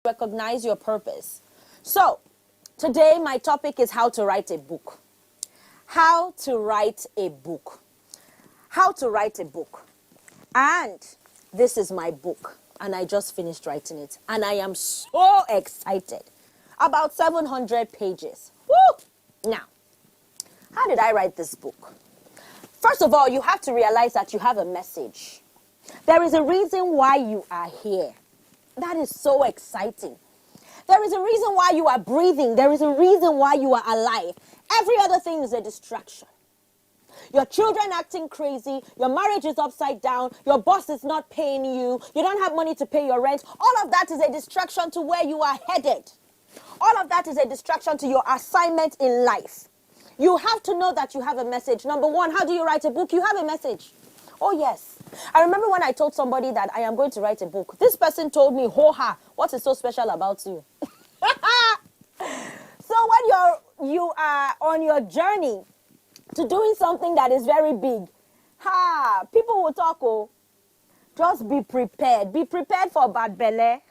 recognize your purpose. So, today my topic is how to write a book. How to write a book. How to write a book. And this is my book. And I just finished writing it. And I am so excited. About 700 pages. Woo! Now, how did I write this book? First of all, you have to realize that you have a message. There is a reason why you are here. That is so exciting. There is a reason why you are breathing. There is a reason why you are alive. Every other thing is a distraction. Your children acting crazy, your marriage is upside down, your boss is not paying you, you don't have money to pay your rent. All of that is a distraction to where you are headed. All of that is a distraction to your assignment in life. You have to know that you have a message. Number one, how do you write a book? You have a message. Oh, yes. I remember when I told somebody that I am going to write a book. This person told me, ho-ha, what is so special about you? So when you are on your journey to doing something that is very big, people will talk, oh, just be prepared. Be prepared for bad belly.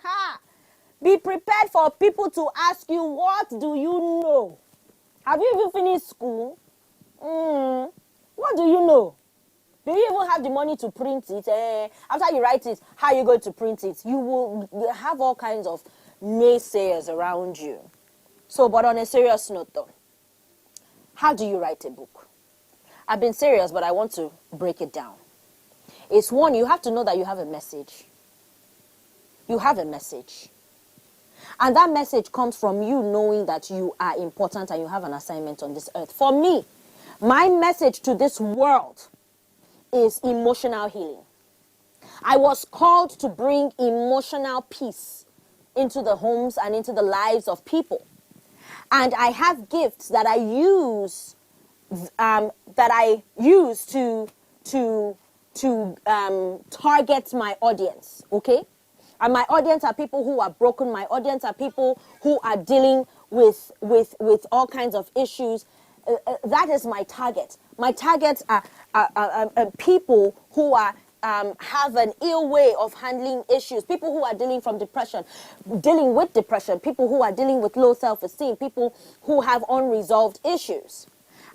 Be prepared for people to ask you, what do you know? Have you even finished school? What do you know? Do you even have the money to print it? After you write it, how are you going to print it? You will have all kinds of naysayers around you. So, but on a serious note though, how do you write a book? I've been serious, but I want to break it down. It's one, you have to know that you have a message. You have a message. And that message comes from you knowing that you are important and you have an assignment on this earth. For me, my message to this world is emotional healing. I was called to bring emotional peace into the homes and into the lives of people. And I have gifts that I use to target my audience, okay? And my audience are people who are broken. My audience are people who are dealing with all kinds of issues. That is my target. My targets are people who are have an ill way of handling issues. People who are dealing with depression. People who are dealing with low self-esteem. People who have unresolved issues.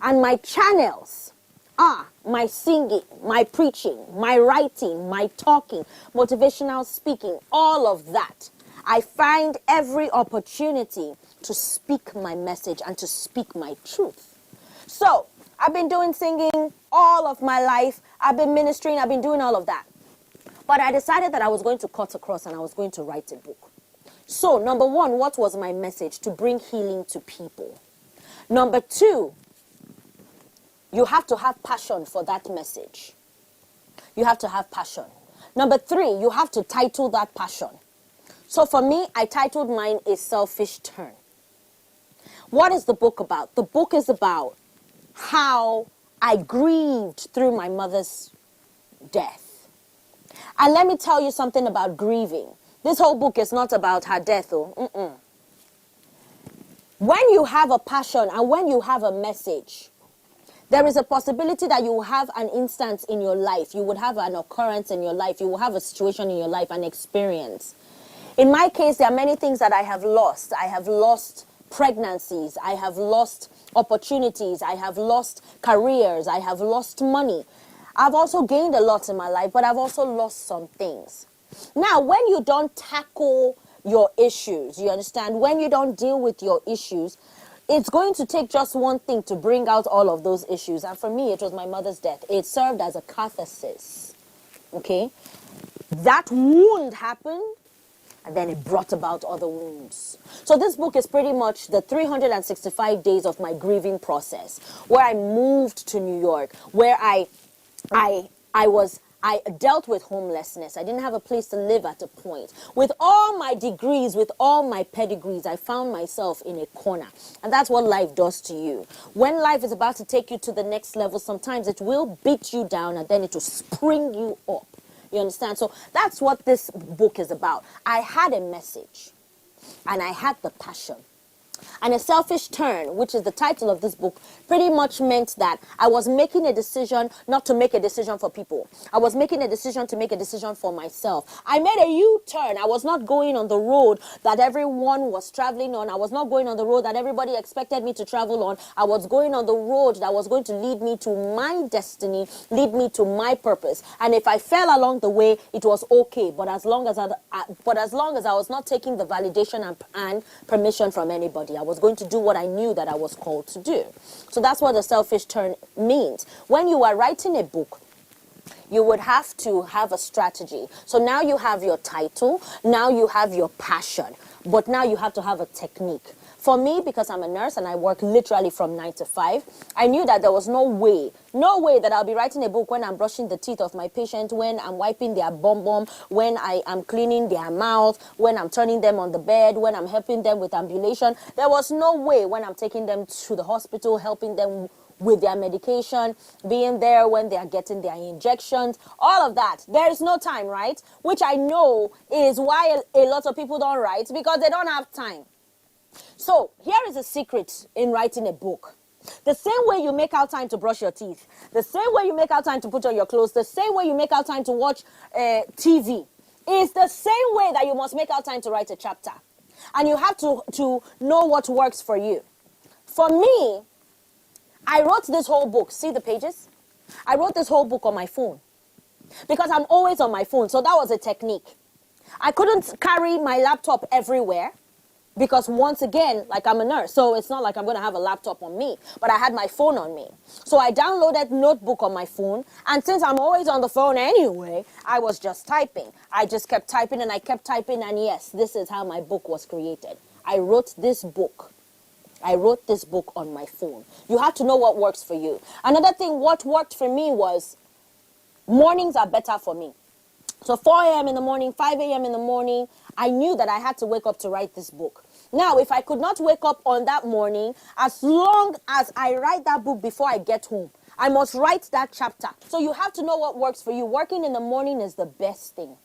And my channels are my singing, my preaching, my writing, my talking, motivational speaking, all of that. I find every opportunity to speak my message and to speak my truth. So, I've been doing singing all of my life. I've been ministering. I've been doing all of that. But I decided that I was going to cut across and I was going to write a book. So, number one, what was my message? To bring healing to people. Number two, you have to have passion for that message. You have to have passion. Number three, you have to title that passion. So for me, I titled mine A Selfish Turn. What is the book about? The book is about how I grieved through my mother's death. And let me tell you something about grieving. This whole book is not about her death, though. When you have a passion and when you have a message, there is a possibility that you will have an instance in your life. You would have an occurrence in your life. You will have a situation in your life, an experience. In my case, there are many things that I have lost. I have lost pregnancies. I have lost opportunities. I have lost careers. I have lost money. I've also gained a lot in my life, but I've also lost some things. Now, when you don't tackle your issues, you understand? When you don't deal with your issues, it's going to take just one thing to bring out all of those issues. And for me, it was my mother's death. It served as a catharsis. Okay? That wound happened, and then it brought about other wounds. So this book is pretty much the 365 days of my grieving process, where I moved to New York, where I dealt with homelessness. I didn't have a place to live at a point. With all my degrees, with all my pedigrees, I found myself in a corner. And that's what life does to you. When life is about to take you to the next level, sometimes it will beat you down and then it will spring you up. You understand? So that's what this book is about. I had a message and I had the passion. And a selfish turn, which is the title of this book, pretty much meant that I was making a decision not to make a decision for people. I was making a decision to make a decision for myself. I made a U-turn. I was not going on the road that everyone was traveling on. I was not going on the road that everybody expected me to travel on. I was going on the road that was going to lead me to my destiny, lead me to my purpose. And if I fell along the way, it was okay. But as long as I was not taking the validation and permission from anybody, I was going to do what I knew that I was called to do. So that's what the selfish turn means. When you are writing a book, you would have to have a strategy. So now you have your title, now you have your passion, but now you have to have a technique. For me, because I'm a nurse and I work literally from 9 to 5, I knew that there was no way that I'll be writing a book when I'm brushing the teeth of my patient, when I'm wiping their bum, when I am cleaning their mouth, when I'm turning them on the bed, when I'm helping them with ambulation. There was no way when I'm taking them to the hospital, helping them with their medication, being there when they are getting their injections, all of that. There is no time, right? Which I know is why a lot of people don't write, because they don't have time. So here is a secret in writing a book. The same way you make out time to brush your teeth, the same way you make out time to put on your clothes, the same way you make out time to watch TV, is the same way that you must make out time to write a chapter. And you have to know what works for you. For me, I wrote this whole book. See the pages? I wrote this whole book on my phone because I'm always on my phone. So that was a technique. I couldn't carry my laptop everywhere because, once again, like, I'm a nurse, so it's not like I'm going to have a laptop on me, but I had my phone on me. So I downloaded Notebook on my phone, and since I'm always on the phone anyway, I was just typing. I just kept typing and I kept typing, and yes, this is how my book was created. I wrote this book on my phone. You have to know what works for you. Another thing, what worked for me was mornings are better for me. So 4 a.m. in the morning, 5 a.m. in the morning, I knew that I had to wake up to write this book. Now, if I could not wake up on that morning, as long as I write that book before I get home, I must write that chapter. So you have to know what works for you. Working in the morning is the best thing.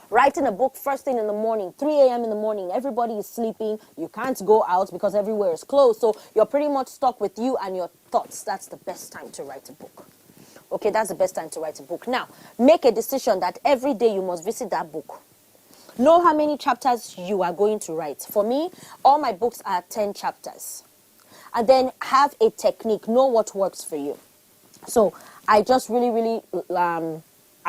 Writing a book first thing in the morning, 3 a.m. in the morning, everybody is sleeping. You can't go out because everywhere is closed. So you're pretty much stuck with you and your thoughts. That's the best time to write a book. Okay, that's the best time to write a book. Now, make a decision that every day you must visit that book. Know how many chapters you are going to write. For me, all my books are 10 chapters. And then have a technique. Know what works for you. So I just really, I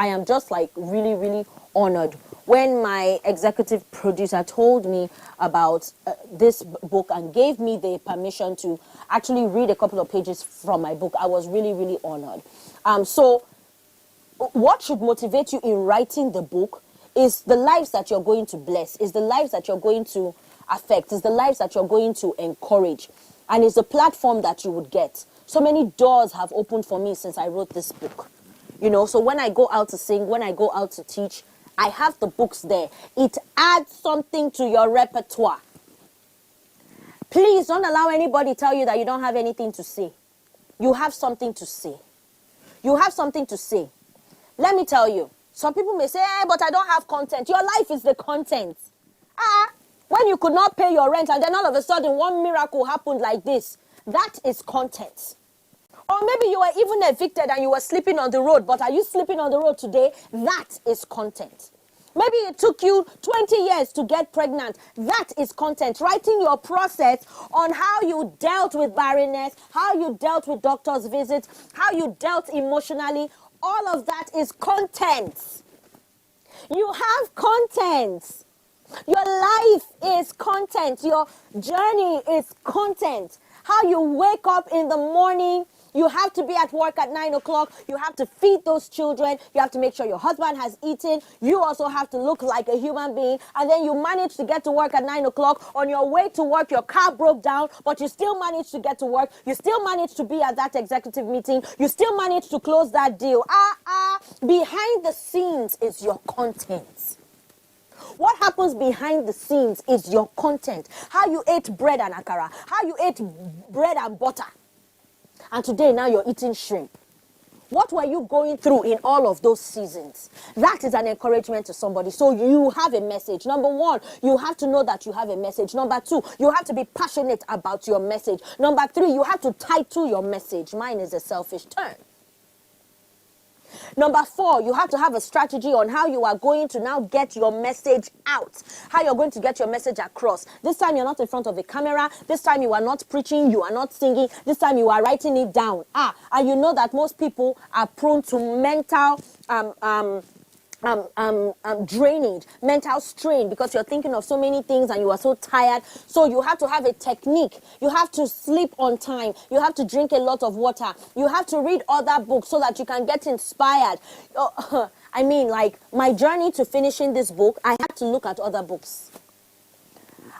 am just like really honored when my executive producer told me about this book and gave me the permission to actually read a couple of pages from my book. I was really honored. So what should motivate you in writing the book is the lives that you're going to bless, is the lives that you're going to affect, is the lives that you're going to encourage, and is the platform that you would get. So many doors have opened for me since I wrote this book. You know, so when I go out to sing, when I go out to teach, I have the books there. It adds something to your repertoire. Please don't allow anybody tell you that you don't have anything to say. You have something to say. You have something to say. Let me tell you, some people may say, but I don't have content. Your life is the content. When you could not pay your rent and then all of a sudden one miracle happened like this, that is content. Or maybe you were even evicted and you were sleeping on the road, but are you sleeping on the road today? That is content. Maybe it took you 20 years to get pregnant. That is content. Writing your process on how you dealt with barrenness, how you dealt with doctor's visits, how you dealt emotionally. All of that is content. You have content. Your life is content. Your journey is content. How you wake up in the morning. You have to be at work at 9 o'clock. You have to feed those children. You have to make sure your husband has eaten. You also have to look like a human being. And then you manage to get to work at 9 o'clock. On your way to work, your car broke down, but you still managed to get to work. You still managed to be at that executive meeting. You still managed to close that deal. Behind the scenes is your content. What happens behind the scenes is your content. How you ate bread and akara. How you ate bread and butter. And today, now you're eating shrimp. What were you going through in all of those seasons? That is an encouragement to somebody. So you have a message. Number one, you have to know that you have a message. Number two, you have to be passionate about your message. Number three, you have to title your message. Mine is a selfish turn. Number four, you have to have a strategy on how you are going to now get your message out. How you're going to get your message across. This time you're not in front of a camera. This time you are not preaching. You are not singing. This time you are writing it down. And you know that most people are prone to mental drainage, mental strain, because you're thinking of so many things and you are so tired. So you have to have a technique. You have to sleep on time. You have to drink a lot of water. You have to read other books so that you can get inspired. I mean, like, my journey to finishing this book, I had to look at other books.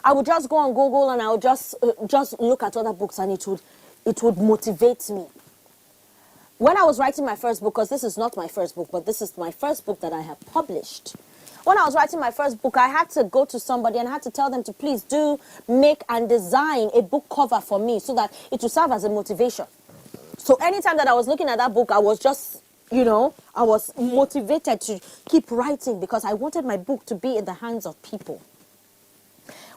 I would just go on Google and I would just look at other books, and it would motivate me. When I was writing my first book, because this is not my first book, but this is my first book that I have published. When I was writing my first book, I had to go to somebody and I had to tell them to please do make and design a book cover for me so that it will serve as a motivation. So anytime that I was looking at that book, I was just, I was motivated to keep writing because I wanted my book to be in the hands of people.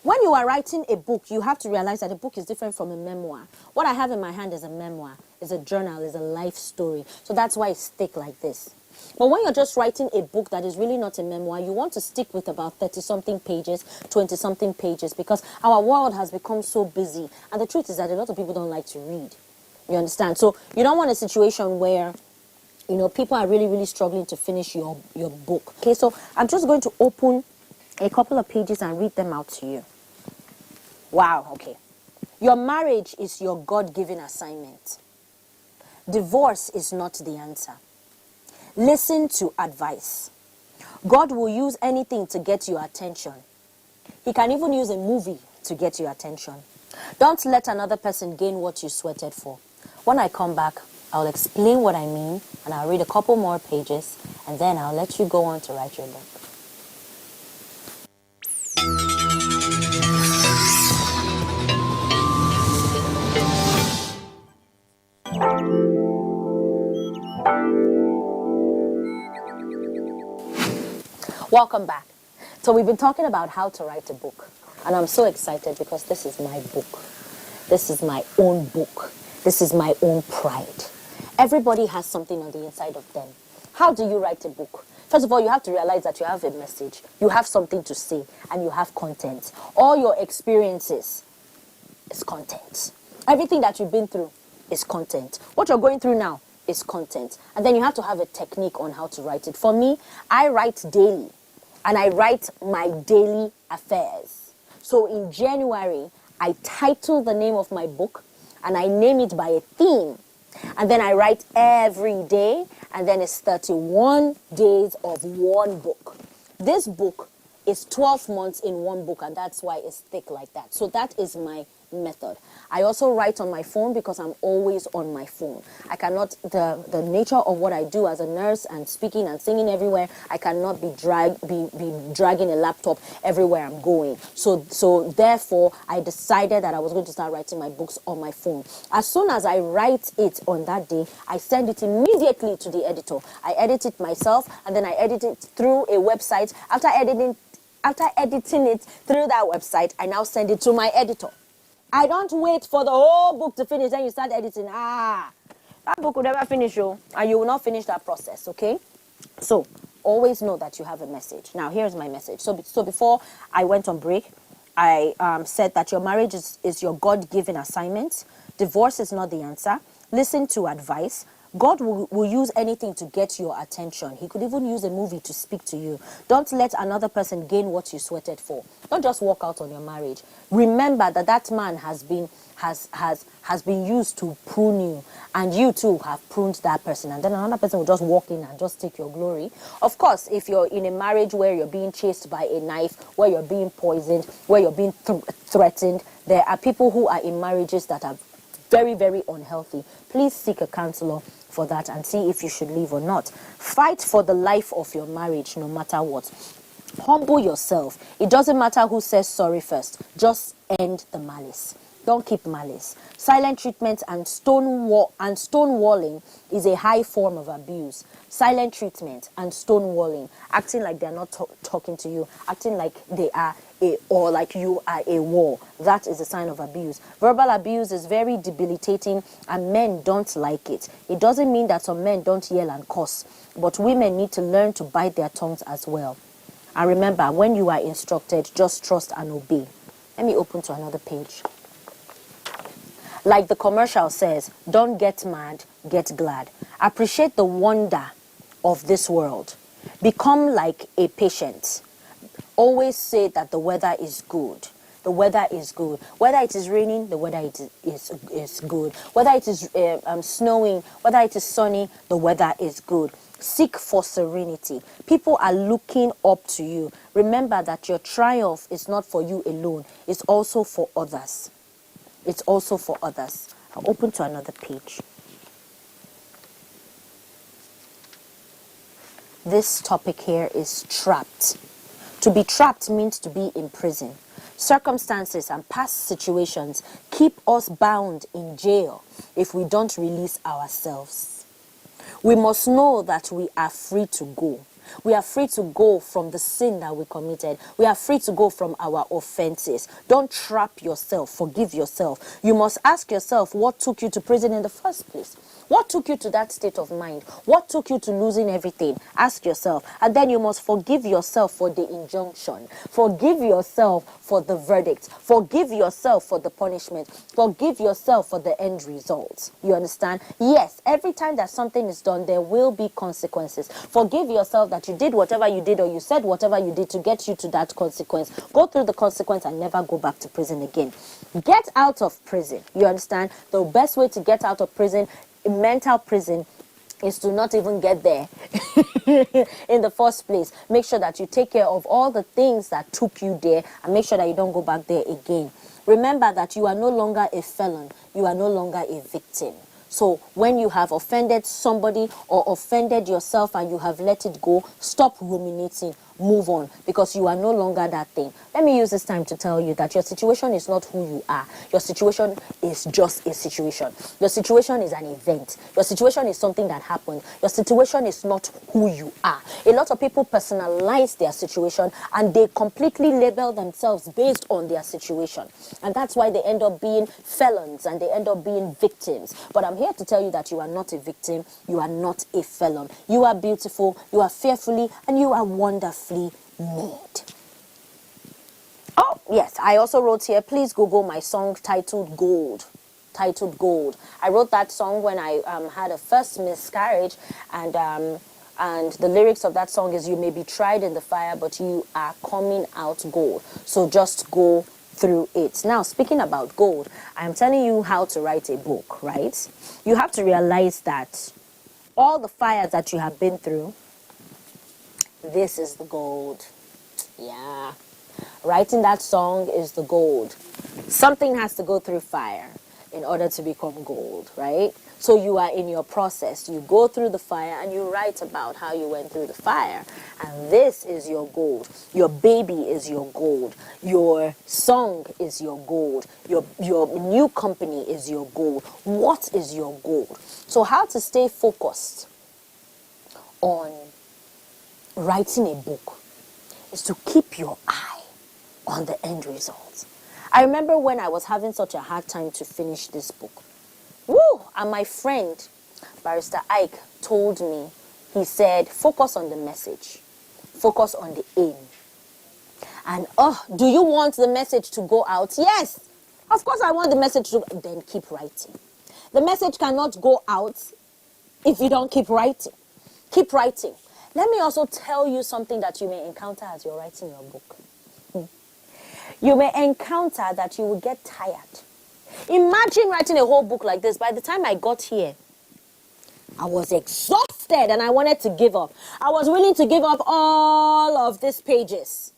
When you are writing a book, you have to realize that a book is different from a memoir. What I have in my hand is a memoir, is a journal, is a life story. So that's why it's thick like this. But when you're just writing a book that is really not a memoir, you want to stick with about 30-something pages, 20-something pages, because our world has become so busy. And the truth is that a lot of people don't like to read. You understand? So you don't want a situation where, people are really, really struggling to finish your book. Okay, so I'm just going to open a couple of pages and read them out to you. Wow, okay. Your marriage is your God-given assignment. Divorce is not the answer. Listen to advice. God will use anything to get your attention. He can even use a movie to get your attention. Don't let another person gain what you sweated for. When I come back, I'll explain what I mean, and I'll read a couple more pages, and then I'll let you go on to write your book. Welcome back. So we've been talking about how to write a book. And I'm so excited because this is my book. This is my own book. This is my own pride. Everybody has something on the inside of them. How do you write a book? First of all, you have to realize that you have a message. You have something to say and you have content. All your experiences is content. Everything that you've been through is content. What you're going through now is content. And then you have to have a technique on how to write it. For me, I write daily. And I write my daily affairs. So in January, I title the name of my book and I name it by a theme. And then I write every day, and then it's 31 days of one book. This book is 12 months in one book, and that's why it's thick like that. So that is my method. I also write on my phone because I'm always on my phone. I cannot, the nature of what I do as a nurse and speaking and singing everywhere, I cannot be dragging a laptop everywhere I'm going. So therefore, I decided that I was going to start writing my books on my phone. As soon as I write it on that day, I send it immediately to the editor. I edit it myself, and then I edit it through a website. After editing it through that website, I now send it to my editor. I don't wait for the whole book to finish, then you start editing. That book will never finish, and you will not finish that process, okay? So, always know that you have a message. Now, here's my message. So before I went on break, I said that your marriage is your God-given assignment. Divorce is not the answer. Listen to advice. God will use anything to get your attention. He could even use a movie to speak to you. Don't let another person gain what you sweated for. Don't just walk out on your marriage. Remember that man has been used to prune you, and you too have pruned that person, and then another person will just walk in and just take your glory. Of course, if you're in a marriage where you're being chased by a knife, where you're being poisoned, where you're being threatened, there are people who are in marriages that are very, very unhealthy. Please seek a counselor for that and see if you should leave or not. Fight for the life of your marriage no matter what. Humble yourself. It doesn't matter who says sorry first. Just end the malice. Don't keep malice. Silent treatment and stonewalling is a high form of abuse. Silent treatment and stonewalling, acting like they're not talking to you, acting like they are or like you are a wall. That is a sign of abuse. Verbal abuse is very debilitating and men don't like it. It doesn't mean that some men don't yell and cuss, but women need to learn to bite their tongues as well. And remember, when you are instructed, just trust and obey. Let me open to another page. Like the commercial says, don't get mad, get glad. Appreciate the wonder of this world. Become like a patient. Always say that the weather is good. The weather is good. Whether it is raining, the weather is good. Whether it is snowing, whether it is sunny, the weather is good. Seek for serenity. People are looking up to you. Remember that your triumph is not for you alone. It's also for others. It's also for others. I'll open to another page. This topic here is trapped. To be trapped means to be in prison. Circumstances and past situations keep us bound in jail if we don't release ourselves. We must know that we are free to go. We are free to go from the sin that we committed. We are free to go from our offenses. Don't trap yourself. Forgive yourself. You must ask yourself what took you to prison in the first place. What took you to that state of mind? What took you to losing everything? Ask yourself. And then you must forgive yourself for the injunction. Forgive yourself for the verdict. Forgive yourself for the punishment. Forgive yourself for the end result. You understand? Yes, every time that something is done, there will be consequences. Forgive yourself that you did whatever you did or you said whatever you did to get you to that consequence. Go through the consequence and never go back to prison again. Get out of prison. You understand? The best way to get out of prison, mental prison, is to not even get there in the first place. Make sure that you take care of all the things that took you there and make sure that you don't go back there again. Remember that you are no longer a felon. You are no longer a victim. So when you have offended somebody or offended yourself and you have let it go, stop ruminating. Move on, because you are no longer that thing. Let me use this time to tell you that your situation is not who you are. Your situation is just a situation. Your situation is an event. Your situation is something that happened. Your situation is not who you are. A lot of people personalize their situation and they completely label themselves based on their situation. And that's why they end up being felons and they end up being victims. But I'm here to tell you that you are not a victim. You are not a felon. You are beautiful. You are fearfully and you are wonderfully made. Oh, yes, I also wrote here, please Google my song titled Gold. Titled Gold. I wrote that song when I had a first miscarriage, and the lyrics of that song is, you may be tried in the fire, but you are coming out gold. So just go through it. Now, speaking about gold, I'm telling you how to write a book, right? You have to realize that all the fires that you have been through, this is the gold. Yeah. Writing that song is the gold. Something has to go through fire in order to become gold, right? So you are in your process. You go through the fire and you write about how you went through the fire. And this is your gold. Your baby is your gold. Your song is your gold. Your new company is your gold. What is your gold? So how to stay focused on writing a book is to keep your eye on the end result. I remember when I was having such a hard time to finish this book. Woo! And my friend, Barrister Ike, told me, he said, focus on the message. Focus on the aim. And, do you want the message to go out? Yes! Of course I want the message to go. Then keep writing. The message cannot go out if you don't keep writing. Keep writing. Let me also tell you something that you may encounter as you're writing your book. You may encounter that you will get tired. Imagine writing a whole book like this. By the time I got here, I was exhausted and I wanted to give up. I was willing to give up all of these pages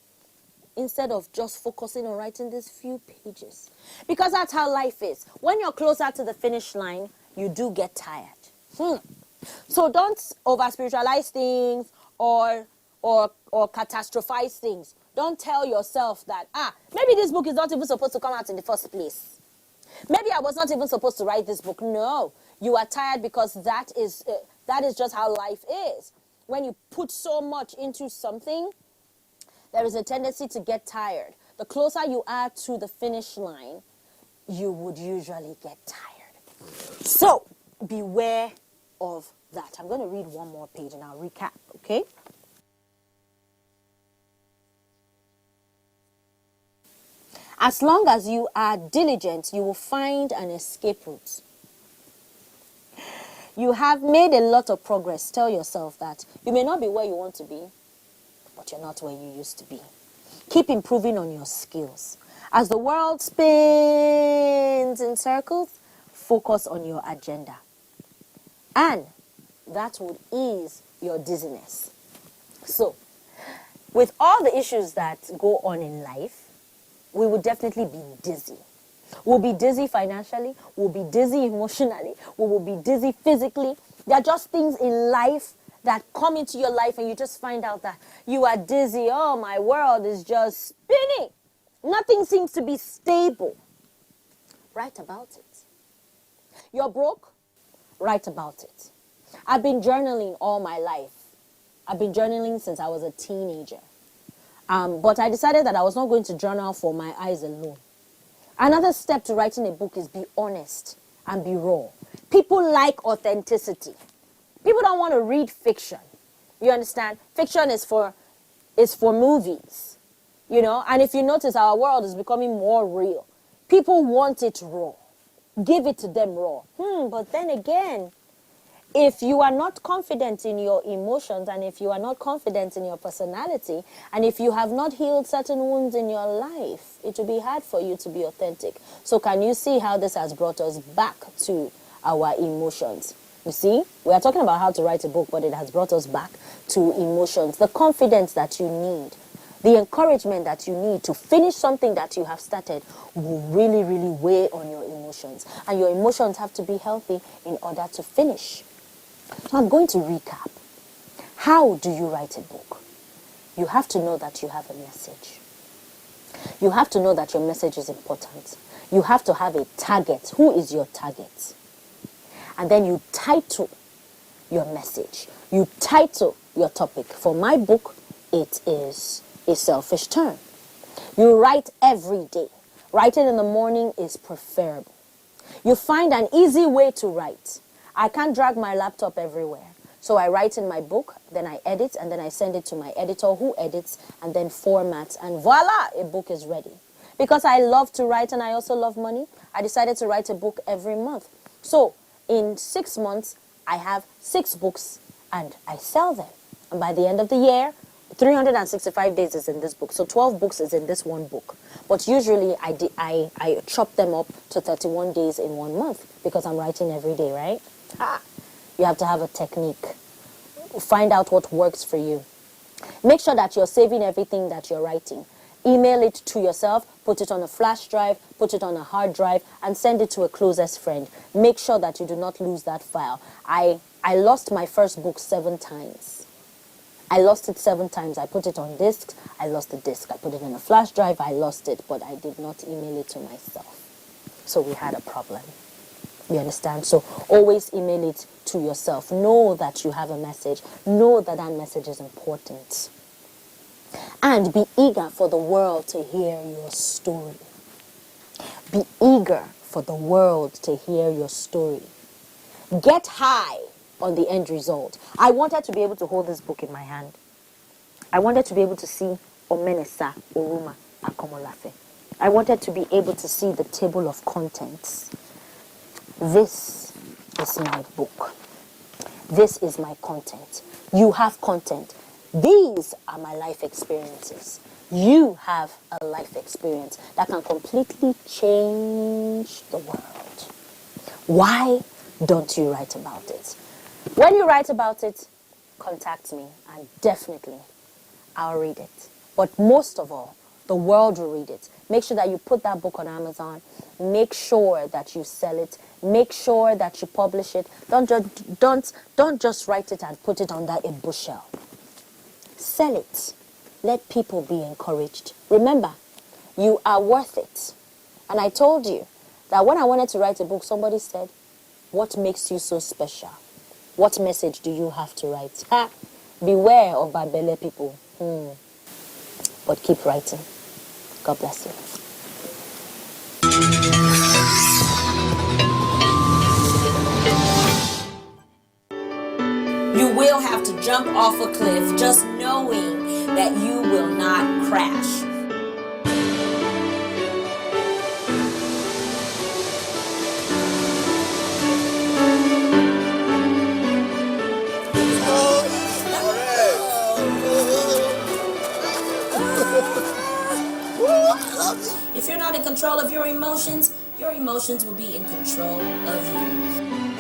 instead of just focusing on writing these few pages. Because that's how life is. When you're closer to the finish line, you do get tired. So don't over-spiritualize things or catastrophize things. Don't tell yourself that, maybe this book is not even supposed to come out in the first place. Maybe I was not even supposed to write this book. No, you are tired because that is just how life is. When you put so much into something, there is a tendency to get tired. The closer you are to the finish line, you would usually get tired. So, beware of that. I'm going to read one more page and I'll recap, okay? As long as you are diligent, you will find an escape route. You have made a lot of progress. Tell yourself that. You may not be where you want to be, but you're not where you used to be. Keep improving on your skills. As the world spins in circles, focus on your agenda. And that would ease your dizziness. So, with all the issues that go on in life, we will definitely be dizzy. We'll be dizzy financially. We'll be dizzy emotionally. We will be dizzy physically. There are just things in life that come into your life and you just find out that you are dizzy. Oh, my world is just spinning. Nothing seems to be stable. Write about it. You're broke? Write about it. I've been journaling all my life. I've been journaling since I was a teenager. But I decided that I was not going to journal for my eyes alone. Another step to writing a book is be honest and be raw. People like authenticity. People don't want to read fiction. You understand? Fiction is for movies. You know, and if you notice, our world is becoming more real. People want it raw. Give it to them raw. But then again, if you are not confident in your emotions and if you are not confident in your personality and if you have not healed certain wounds in your life, it will be hard for you to be authentic. So can you see how this has brought us back to our emotions? You see, we are talking about how to write a book, but it has brought us back to emotions. The confidence that you need, the encouragement that you need to finish something that you have started will really, really weigh on your emotions. And your emotions have to be healthy in order to finish. So I'm going to recap. How do you write a book? You have to know that you have a message. You have to know that your message is important. You have to have a target. Who is your target? And then you title your message. You title your topic. For my book, it is A Selfish Turn. You write every day. Writing in the morning is preferable. You find an easy way to write. I can't drag my laptop everywhere. So I write in my book, then I edit, and then I send it to my editor who edits and then formats. And voila, a book is ready. Because I love to write and I also love money, I decided to write a book every month. So in 6 months, I have 6 books and I sell them. And by the end of the year, 365 days is in this book. So 12 books is in this one book. But usually I chop them up to 31 days in 1 month because I'm writing every day, right? You have to have a technique. Find out what works for you. Make sure that you're saving everything that you're writing. Email it to yourself, put it on a flash drive, put it on a hard drive, and send it to a closest friend. Make sure that you do not lose that file. I lost my first book 7 times. I lost it 7 times. I put it on discs. I lost the disc. I put it in a flash drive. I lost it, but I did not email it to myself. So we had a problem. You understand? So always email it to yourself. Know that you have a message. Know that that message is important. And be eager for the world to hear your story. Be eager for the world to hear your story. Get high on the end result. I wanted to be able to hold this book in my hand. I wanted to be able to see Omenesa, Oruma, Akomolafe. I wanted to be able to see the table of contents. This is my book. This is my content. You have content. These are my life experiences. You have a life experience that can completely change the world. Why don't you write about it? When you write about it, contact me and definitely I'll read it. But most of all, the world will read it. Make sure that you put that book on Amazon. Make sure that you sell it. Make sure that you publish it. Don't just write it and put it under a bushel. Sell it. Let people be encouraged. Remember, you are worth it. And I told you that when I wanted to write a book, somebody said, what makes you so special? What message do you have to write? Ha! Beware of Babele people. But keep writing. God bless you. You will have to jump off a cliff just knowing that you will not crash. If you're not in control of your emotions will be in control of you.